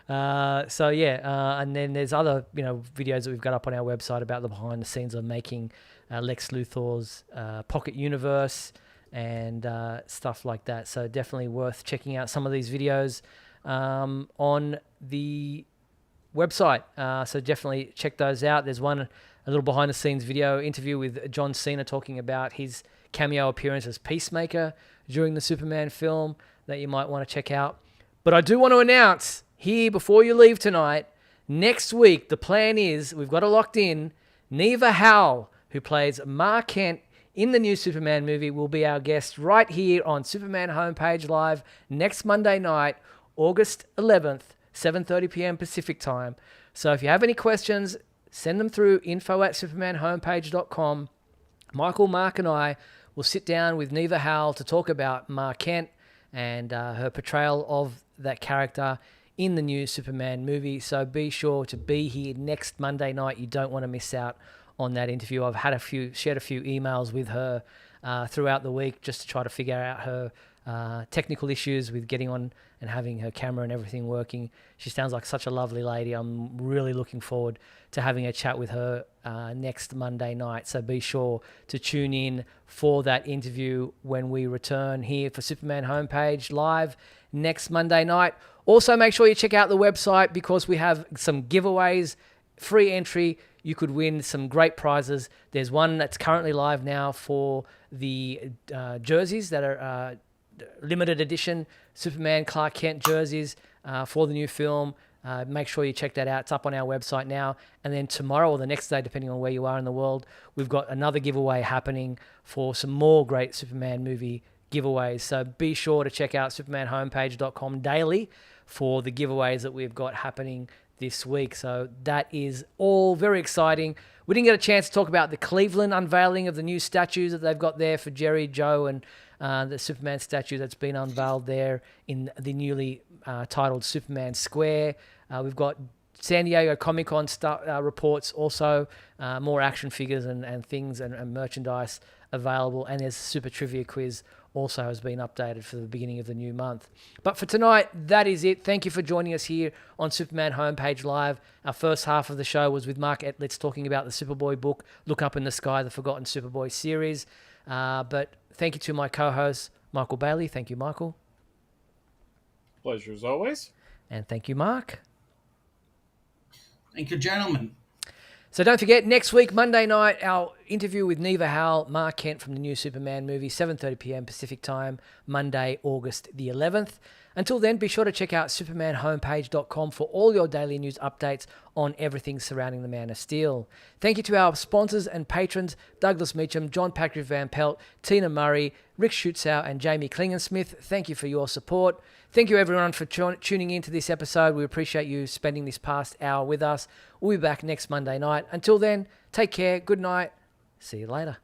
And then there's other videos that we've got up on our website about the behind the scenes of making Lex Luthor's Pocket Universe and stuff like that. So definitely worth checking out some of these videos on the website. So definitely check those out. There's a little behind the scenes video interview with John Cena talking about his cameo appearance as Peacemaker during the Superman film that you might want to check out. But I do want to announce here before you leave tonight, next week, the plan is we've got it locked in. Neva Howell, who plays Ma Kent in the new Superman movie, will be our guest right here on Superman Homepage Live next Monday night, August 11th, 7:30 p.m. Pacific time. So if you have any questions, send them through info@supermanhomepage.com. Michael, Mark, and I will sit down with Neva Howell to talk about Ma Kent and her portrayal of that character in the new Superman movie. So be sure to be here next Monday night. You don't want to miss out on that interview. I've shared a few emails with her throughout the week just to try to figure out her technical issues with getting on and having her camera and everything working. She sounds like such a lovely lady. I'm really looking forward to having a chat with her next Monday night. So be sure to tune in for that interview when we return here for Superman Homepage Live next Monday night. Also, make sure you check out the website because we have some giveaways, free entry. You could win some great prizes. There's one that's currently live now for the jerseys that are limited edition Superman Clark Kent jerseys for the new film. Make sure you check that out. It's up on our website now. And then tomorrow or the next day, depending on where you are in the world, we've got another giveaway happening for some more great Superman movie giveaways. So be sure to check out supermanhomepage.com daily for the giveaways that we've got happening this week. So that is all very exciting. We didn't get a chance to talk about the Cleveland unveiling of the new statues that they've got there for Jerry, Joe, and the Superman statue that's been unveiled there in the newly titled Superman Square. We've got San Diego Comic-Con reports, also more action figures and things and merchandise available. And there's a Super Trivia quiz also has been updated for the beginning of the new month. But for tonight, that is it. Thank you for joining us here on Superman Homepage Live. Our first half of the show was with Mark Edlitz talking about the Superboy book, Look Up in the Sky, the Forgotten Superboy series. But thank you to my co-host, Michael Bailey. Thank you, Michael. Pleasure as always. And thank you, Mark. Thank you, gentlemen. So don't forget, next week, Monday night, our interview with Neva Howell, Mark Kent from the new Superman movie, 7:30 p.m. Pacific time, Monday, August the 11th. Until then, be sure to check out supermanhomepage.com for all your daily news updates on everything surrounding the Man of Steel. Thank you to our sponsors and patrons, Douglas Meacham, John Patrick Van Pelt, Tina Murray, Rick Schutzau, and Jamie Klingensmith. Thank you for your support. Thank you, everyone, for tuning in to this episode. We appreciate you spending this past hour with us. We'll be back next Monday night. Until then, take care. Good night. See you later.